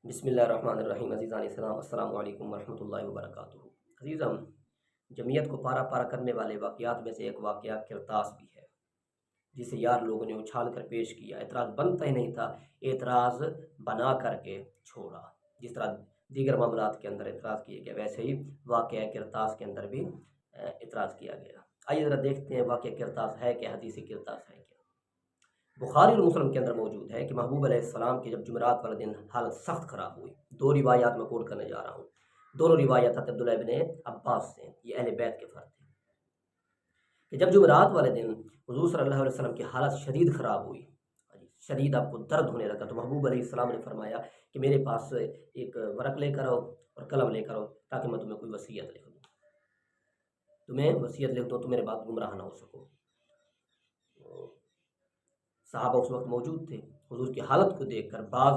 بسم اللہ الرحمن الرحیم۔ عزیزان اسلام، السلام علیکم ورحمۃ اللہ وبرکاتہ۔ عزیزم، جمعیت کو پارا پارا کرنے والے واقعات میں سے ایک واقعہ کرتاس بھی ہے، جسے یار لوگوں نے اچھال کر پیش کیا۔ اعتراض بنتا ہی نہیں تھا، اعتراض بنا کر کے چھوڑا۔ جس طرح دیگر معاملات کے اندر اعتراض کیے گئے، ویسے ہی واقعہ کرتاس کے اندر بھی اعتراض کیا گیا۔ آئیے ذرا دیکھتے ہیں واقعہ کرتاس ہے کیا، حدیث کرتاس ہے کیا۔ بخاری اور مسلم کے اندر موجود ہے کہ محبوب علیہ السلام کی جب جمعرات والے دن حالت سخت خراب ہوئی، دو روایات میں کوٹ کرنے جا رہا ہوں۔ دونوں روایات حضرت عبداللہ ابن عباس سے، یہ اہل بیت کے فرد تھے، کہ جب جمعرات والے دن حضور صلی اللہ علیہ وسلم کی حالت شدید خراب ہوئی، شدید آپ کو درد ہونے لگا، تو محبوب علیہ السلام نے فرمایا کہ میرے پاس ایک ورق لے کر آؤ اور قلم لے کر آؤ، تاکہ میں تمہیں کوئی وصیت لکھ دوں، تمہیں وصیت لکھ دوں، تو میرے بعد گمراہ نہ ہو سکو۔ صحابہ اس وقت موجود تھے، حضور کی حالت کو دیکھ کر بعض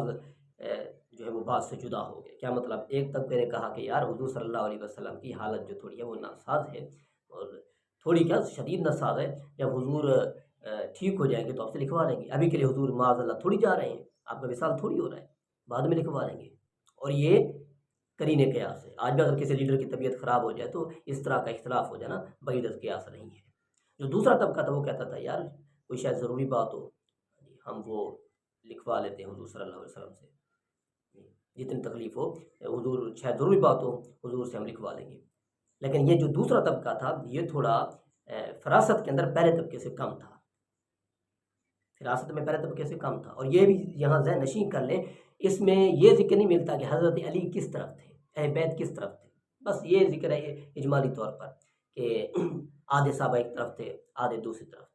جو ہے وہ بات سے جدا ہو گئے۔ کیا مطلب؟ ایک طبقے نے کہا کہ یار حضور صلی اللہ علیہ وسلم کی حالت جو تھوڑی ہے وہ ناساز ہے، اور تھوڑی کیا شدید ناساز ہے، جب حضور ٹھیک ہو جائیں گے تو آپ سے لکھوا لیں گے، ابھی کے لیے حضور معاذ اللہ تھوڑی جا رہے ہیں، آپ کا وصال تھوڑی ہو رہا ہے، بعد میں لکھوا لیں گے۔ اور یہ قرین قیاس ہے، آج بھی اگر کسی لیڈر کی طبیعت خراب ہو جائے تو اس طرح کا اختلاف ہو جانا بعید از قیاس نہیں ہے۔ جو دوسرا طبقہ تھا وہ کہتا تھا یار کوئی شاید ضروری بات ہو، ہم وہ لکھوا لیتے ہیں حضور صلی اللہ علیہ وسلم سے، جتنی تکلیف ہو، حضور شاید ضروری بات ہو، حضور سے ہم لکھوا لیں گے۔ لیکن یہ جو دوسرا طبقہ تھا یہ تھوڑا فراست کے اندر پہلے طبقے سے کم تھا، فراست میں پہلے طبقے سے کم تھا۔ اور یہ بھی یہاں ذہن نشین کر لیں، اس میں یہ ذکر نہیں ملتا کہ حضرت علی کس طرف تھے، اہل بیت کس طرف تھے، بس یہ ذکر ہے اجمالی طور پر کہ آدھے صحابہ ایک طرف تھے، آدھے دوسری طرف تھے۔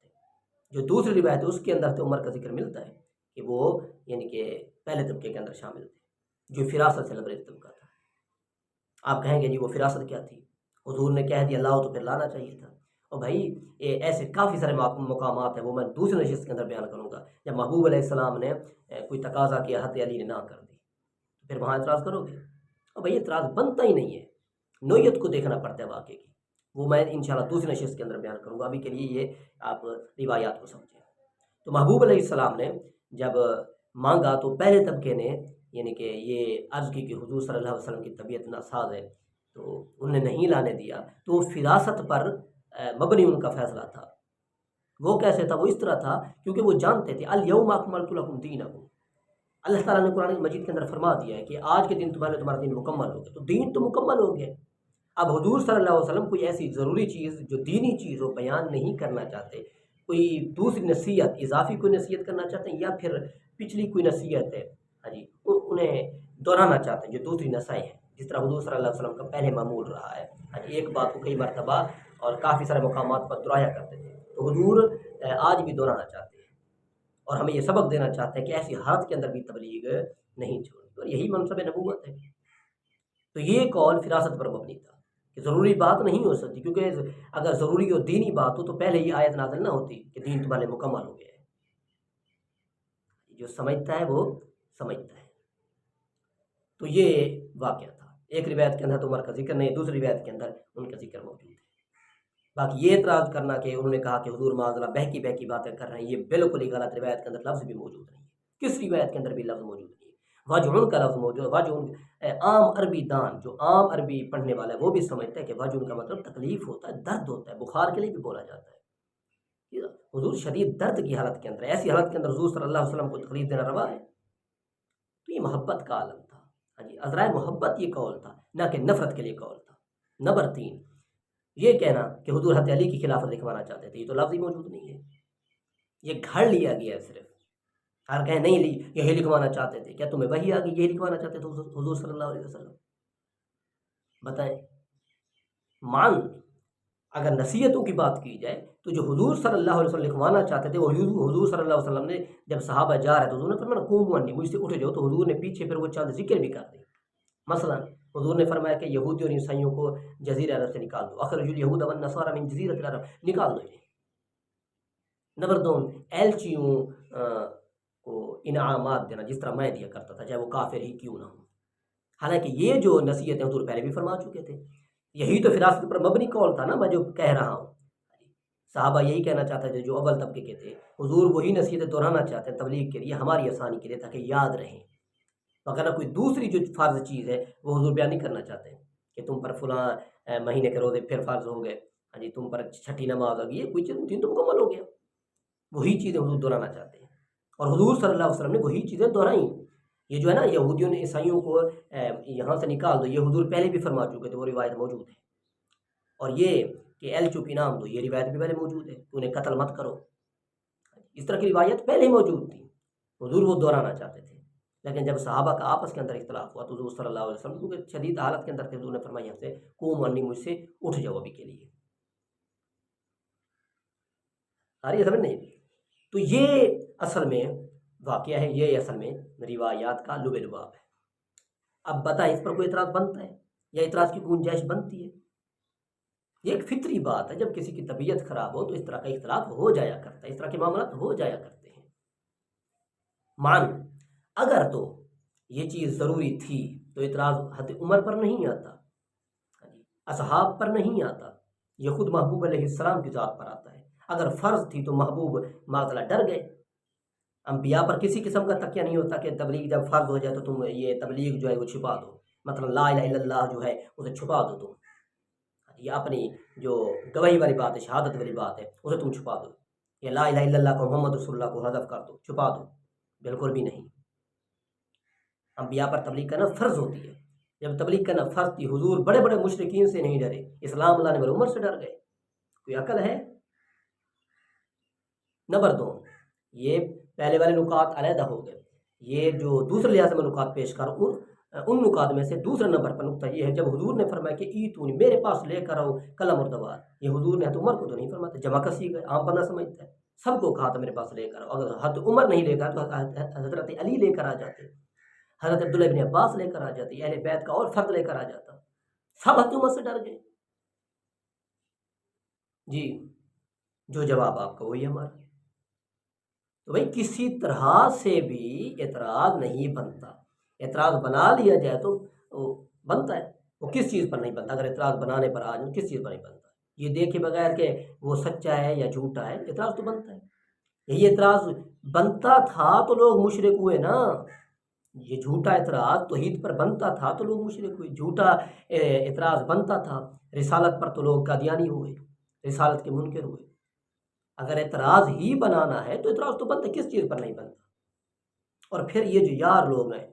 جو دوسری روایت ہے اس کے اندر تو عمر کا ذکر ملتا ہے کہ وہ یعنی کہ پہلے طبقے کے اندر شامل تھے، جو فراست سے لبریز طبقہ تھا۔ آپ کہیں گے جی وہ فراست کیا تھی؟ حضور نے کہہ دیا لاؤ تو پھر لانا چاہیے تھا۔ اور بھائی ایسے کافی سارے مقامات ہیں، وہ میں دوسری نشست کے اندر بیان کروں گا، جب محبوب علیہ السلام نے کوئی تقاضا کیا، حضرت علی نے نہ کر دی، تو پھر وہاں اعتراض کرو گے؟ اور بھائی اعتراض بنتا ہی نہیں ہے، نوعیت کو دیکھنا پڑتا ہے واقعے کی، وہ میں انشاءاللہ دوسری نشست کے اندر بیان کروں گا، ابھی کے لیے یہ آپ روایات کو سمجھیں۔ تو محبوب علیہ السلام نے جب مانگا تو پہلے طبقے نے یعنی کہ یہ عرض کی کہ حضور صلی اللہ علیہ وسلم کی طبیعت ناساز ہے، تو انہوں نے نہیں لانے دیا، تو وہ فراست پر مبنی ان کا فیصلہ تھا۔ وہ کیسے تھا؟ وہ اس طرح تھا کیونکہ وہ جانتے تھے الیوم اکملت لکم دینکم، اللہ تعالیٰ نے قرآن مجید کے اندر فرما دیا ہے کہ آج کے دن تمہارا دین مکمل ہو گیا، تو دین تو مکمل ہو گیا۔ اب حضور صلی اللہ علیہ وسلم کوئی ایسی ضروری چیز جو دینی چیز ہو بیان نہیں کرنا چاہتے، کوئی دوسری نصیحت، اضافی کوئی نصیحت کرنا چاہتے ہیں، یا پھر پچھلی کوئی نصیحت ہے انہیں دہرانا چاہتے ہیں جو دوسری نصائح ہیں، جس طرح حضور صلی اللہ علیہ وسلم کا پہلے معمول رہا ہے، ایک بات کو کئی مرتبہ اور کافی سارے مقامات پر دہرایا کرتے تھے، تو حضور آج بھی دہرانا چاہتے ہیں اور ہمیں یہ سبق دینا چاہتے ہیں کہ ایسی حالت کے اندر بھی تبلیغ نہیں چھوڑی، اور یہی منصب نبوت ہے۔ تو یہ قول فراست پر مبنی تھا کہ ضروری بات نہیں ہو سکتی، کیونکہ اگر ضروری اور دینی بات ہو تو پہلے یہ آیت نازل نہ ہوتی کہ دین تمہارے مکمل ہو گیا ہے۔ جو سمجھتا ہے وہ سمجھتا ہے۔ تو یہ واقعہ تھا، ایک روایت کے اندر تو عمر کا ذکر نہیں، دوسری روایت کے اندر ان کا ذکر موجود ہے۔ باقی یہ اعتراض کرنا کہ انہوں نے کہا کہ حضور معاذ اللہ بہکی بہکی باتیں کر رہے ہیں، یہ بالکل ہی غلط، روایت کے اندر لفظ بھی موجود نہیں ہے، کس روایت کے اندر بھی لفظ موجود نہیں ہے۔ وجعن کا لفظ موجود ہے، وجعن عام عربی دان جو عام عربی پڑھنے والا ہے وہ بھی سمجھتا ہے کہ وجعن کا مطلب تکلیف ہوتا ہے، درد ہوتا ہے، بخار کے لیے بھی بولا جاتا ہے۔ حضور شدید درد کی حالت کے اندر، ایسی حالت کے اندر حضور صلی اللہ علیہ وسلم کو تکلیف دینا روا ہے؟ تو یہ محبت کا عالم تھا، عذرائے محبت یہ قول تھا، نہ کہ نفرت کے لیے قول تھا۔ نمبر 3، یہ کہنا کہ حضور حضرت علی کی خلافت لکھوانا چاہتے تھے، یہ تو لفظ ہی موجود نہیں ہے، یہ گھڑ لیا گیا ہے صرف۔ ہر کہیں نہیں لی، یہی لکھوانا چاہتے تھے، کیا تمہیں وحی آ گئی یہی لکھوانا چاہتے تھے حضور صلی اللہ علیہ وسلم؟ بتائیں۔ مان اگر نصیحتوں کی بات کی جائے تو جو حضور صلی اللہ علیہ وسلم لکھوانا چاہتے تھے وہ حضور صلی اللہ علیہ وسلم نے جب صحابہ جا رہے تو حضور نے فرمایا قوموا عنی، مجھ سے اٹھ جاؤ، تو حضور نے پیچھے پھر وہ چند ذکر بھی کر دی۔ مثلا حضور نے فرمایا کہ یہودی اور عیسائیوں کو جزیرہ عرب سے نکال دو، اخرجوا الیہود والنصارى من جزیرۃ العرب، نکال دو انہیں۔ نمبر 2، ایلچیوں کو انعامات دینا، جس طرح میں دیا کرتا تھا چاہے وہ کافر ہی کیوں نہ ہو۔ حالانکہ یہ جو نصیحتیں حضور پہلے بھی فرما چکے تھے، یہی تو فراست پر مبنی قول تھا نا، میں جو کہہ رہا ہوں۔ صحابہ یہی کہنا چاہتے تھے جو اول طبقے کے تھے، حضور وہی نصیحتیں دہرانا چاہتے ہیں تبلیغ کے لیے، ہماری آسانی کے لیے، تاکہ یاد رہیں۔ وغیرہ کوئی دوسری جو فرض چیز ہے وہ حضور بیان نہیں کرنا چاہتے ہیں کہ تم پر فلاں مہینے کے روزے پھر فرض ہو گئے، ہاں جی تم پر چھٹی نماز آ گئی، یہ کوئی چیز دین تو مکمل ہو گیا، وہی چیزیں حضور دہرانا چاہتے ہیں، اور حضور صلی اللہ علیہ وسلم نے وہی چیزیں دہرائیں۔ یہ جو ہے نا یہودیوں نے عیسائیوں کو یہاں سے نکال دو، یہ حضور پہلے بھی فرما چکے تھے، وہ روایت موجود ہے، اور یہ کہ ایل چوپ انعام دو، یہ روایت بھی پہلے موجود ہے کہ انہیں قتل مت کرو، اس طرح کی روایت پہلے ہی موجود تھی، حضور وہ دہرانا چاہتے تھے۔ لیکن جب صحابہ کا آپس کے اندر اختلاف ہوا تو حضور صلی اللہ علیہ وسلم کیونکہ شدید حالت کے اندر تھے، حضور نے فرمایا یہاں سے قوم انی، مجھ سے اٹھ جاؤ ابھی کے لیے، آ رہی ہے سمجھ نہیں؟ تو یہ اصل میں واقعہ ہے، یہ اصل میں روایات کا لب لباب ہے۔ اب بتائیں اس پر کوئی اعتراض بنتا ہے یا اعتراض کی گنجائش بنتی ہے؟ یہ ایک فطری بات ہے، جب کسی کی طبیعت خراب ہو تو اس طرح کا اختلاف ہو جایا کرتا ہے، اس طرح کے معاملات ہو جایا کرتے ہیں۔ مان اگر تو یہ چیز ضروری تھی تو اعتراض حضرت عمر پر نہیں آتا، اصحاب پر نہیں آتا، یہ خود محبوب علیہ السلام کی ذات پر آتا ہے۔ اگر فرض تھی تو محبوب معذلہ ڈر گئے، انبیاء پر کسی قسم کا تکیہ نہیں ہوتا کہ تبلیغ جب فرض ہو جائے تو تم یہ تبلیغ جو ہے وہ چھپا دو، مثلا لا الہ الا اللہ جو ہے اسے چھپا دو تم، یہ اپنی جو گواہی والی بات ہے، شہادت والی بات ہے، اسے تم چھپا دو، یا لا الہ الا اللہ کو محمد رسول اللہ کو حذف کر دو، چھپا دو، بالکل بھی نہیں۔ انبیاء پر تبلیغ کرنا فرض ہوتی ہے، جب تبلیغ کرنا فرض تھی حضور بڑے بڑے مشرکین سے نہیں ڈرے، اسلام لانے والے عمر سے ڈر گئے، کوئی عقل ہے؟ نمبر 2، یہ پہلے والے نکات علیحدہ ہو گئے، یہ جو دوسرے لحاظ میں نکات پیش کر ان نکات میں سے دوسرے نمبر پر نقطہ یہ ہے جب حضور نے فرمایا کہ ایتونی میرے پاس لے کر آؤ قلم اور دوات، یہ حضور نے حضرت عمر کو تو نہیں فرمایا، جمع کسی کا عام بندہ سمجھتا ہے، سب کو کہا تھا میرے پاس لے کر آؤ، اگر حضرت عمر نہیں لے کر تو حضرت علی لے کر آ جاتے، حضرت عبداللہ بن عباس لے کر آ جاتے، اہل بیت کا اور فرد لے کر آ جاتا، سب حضرت عمر سے ڈر گئے۔ جی جو جواب آپ کا وہی ہمارا، تو بھائی کسی طرح سے بھی اعتراض نہیں بنتا، اعتراض بنا لیا جائے تو وہ بنتا ہے، وہ کس چیز پر نہیں بنتا؟ اگر اعتراض بنانے پر آ جائے کس چیز پر نہیں بنتا؟ یہ دیکھے بغیر کہ وہ سچا ہے یا جھوٹا ہے، اعتراض تو بنتا ہے۔ یہی اعتراض بنتا تھا تو لوگ مشرک ہوئے نا، یہ جھوٹا اعتراض توحید پر بنتا تھا تو لوگ مشرک ہوئے، جھوٹا اعتراض بنتا تھا رسالت پر تو لوگ قادیانی ہوئے، رسالت کے منکر ہوئے۔ اگر اعتراض ہی بنانا ہے تو اعتراض تو بنتا ہے، کس چیز پر نہیں بنتا؟ اور پھر یہ جو یار لوگ ہیں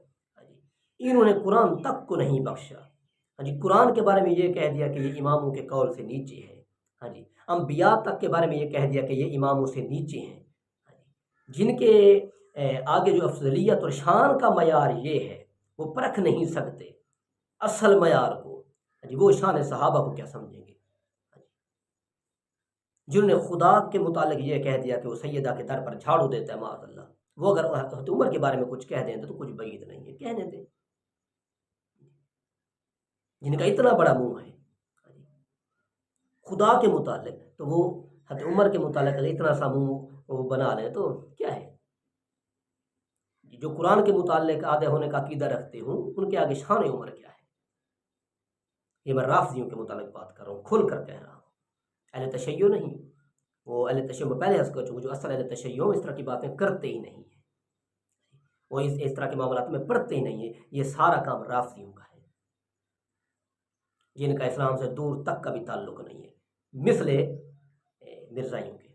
انہوں نے قرآن تک کو نہیں بخشا، ہاں جی قرآن کے بارے میں یہ کہہ دیا کہ یہ اماموں کے قول سے نیچے ہے، ہاں جی انبیاء تک کے بارے میں یہ کہہ دیا کہ یہ اماموں سے نیچے ہیں، جن کے آگے جو افضلیت اور شان کا معیار یہ ہے وہ پرکھ نہیں سکتے اصل معیار کو، جی وہ شان صحابہ کو کیا سمجھیں گے؟ جنہوں نے خدا کے متعلق یہ کہہ دیا کہ وہ سیدہ کے در پر جھاڑو دیتا ہے معاذ اللہ، وہ اگر حضرت عمر کے بارے میں کچھ کہہ دیں تو کچھ بعید نہیں ہے، کہنے دیں، جن کا اتنا بڑا منہ ہے خدا کے متعلق، تو وہ حضرت عمر کے متعلق اگر اتنا سا منہ وہ بنا لیں تو کیا ہے؟ جو قرآن کے متعلق آدھے ہونے کا عقیدہ رکھتے ہوں ان کے آگے شان عمر کیا ہے؟ یہ میں رافضیوں کے متعلق بات کر رہا ہوں، کھل کر کہہ رہا ہوں، اہل تشیع نہیں، وہ اہل تشیع میں پہلے عرض کر چکا، جو اصل اہل تشیع اس طرح کی باتیں کرتے ہی نہیں ہیں، وہ اس طرح کے معاملات میں پڑھتے ہی نہیں ہیں، یہ سارا کام رافضیوں کا ہے، جن کا اسلام سے دور تک کا بھی تعلق نہیں ہے، مثل مرزائیوں کے۔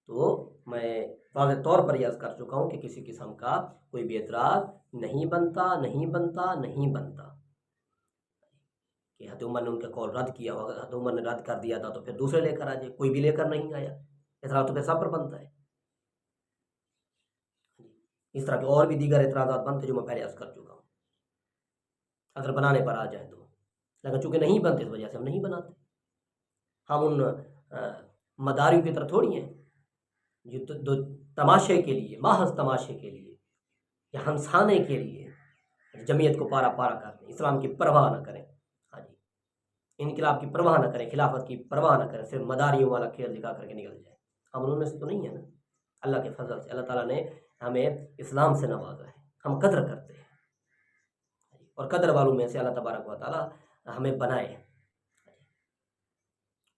تو میں واضح طور پر یہ عرض کر چکا ہوں کہ کسی قسم کا کوئی بھی اعتراض نہیں بنتا، نہیں بنتا، نہیں بنتا، کہ حضرت عمر نے ان کا قول رد کیا، اگر حضرت عمر نے رد کر دیا تھا تو پھر دوسرے لے کر آ جائے، کوئی بھی لے کر نہیں آیا، اعتراض تو پھر سب پر بنتا ہے۔ اس طرح کے اور بھی دیگر اعتراضات بنتے جو میں پہلے عرض کر چکا ہوں، اگر بنانے پر آ جائیں تو، لیکن چونکہ نہیں بنتے اس وجہ سے ہم نہیں بناتے، ہم ان مداریوں کی طرح تھوڑی ہیں جو تماشے کے لیے، محض تماشے کے لیے یا ہنسانے کے لیے جمعیت کو پارا پارا کر دیں، اسلام کی پرواہ نہ کریں، ہاں جی انقلاب کی پرواہ نہ کریں، خلافت کی پرواہ نہ کریں، صرف مداریوں والا کھیل دکھا کر کے نکل جائیں، ہم ان میں سے تو نہیں ہیں نا۔ اللہ کے فضل سے اللہ تعالیٰ نے ہمیں اسلام سے نوازا ہے، ہم قدر کرتے ہیں، اور قدر والوں میں سے اللہ تبارک و تعالیٰ ہمیں بنائے،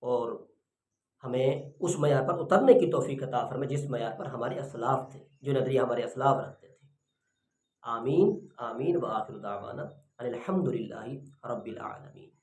اور ہمیں اس معیار پر اترنے کی توفیق عطا فرمائے جس معیار پر ہمارے اسلاف تھے، جو نظریہ ہمارے اسلاف رکھتے تھے۔ آمین آمین، وآخر دعوانا ان الحمد للہ رب العالمین۔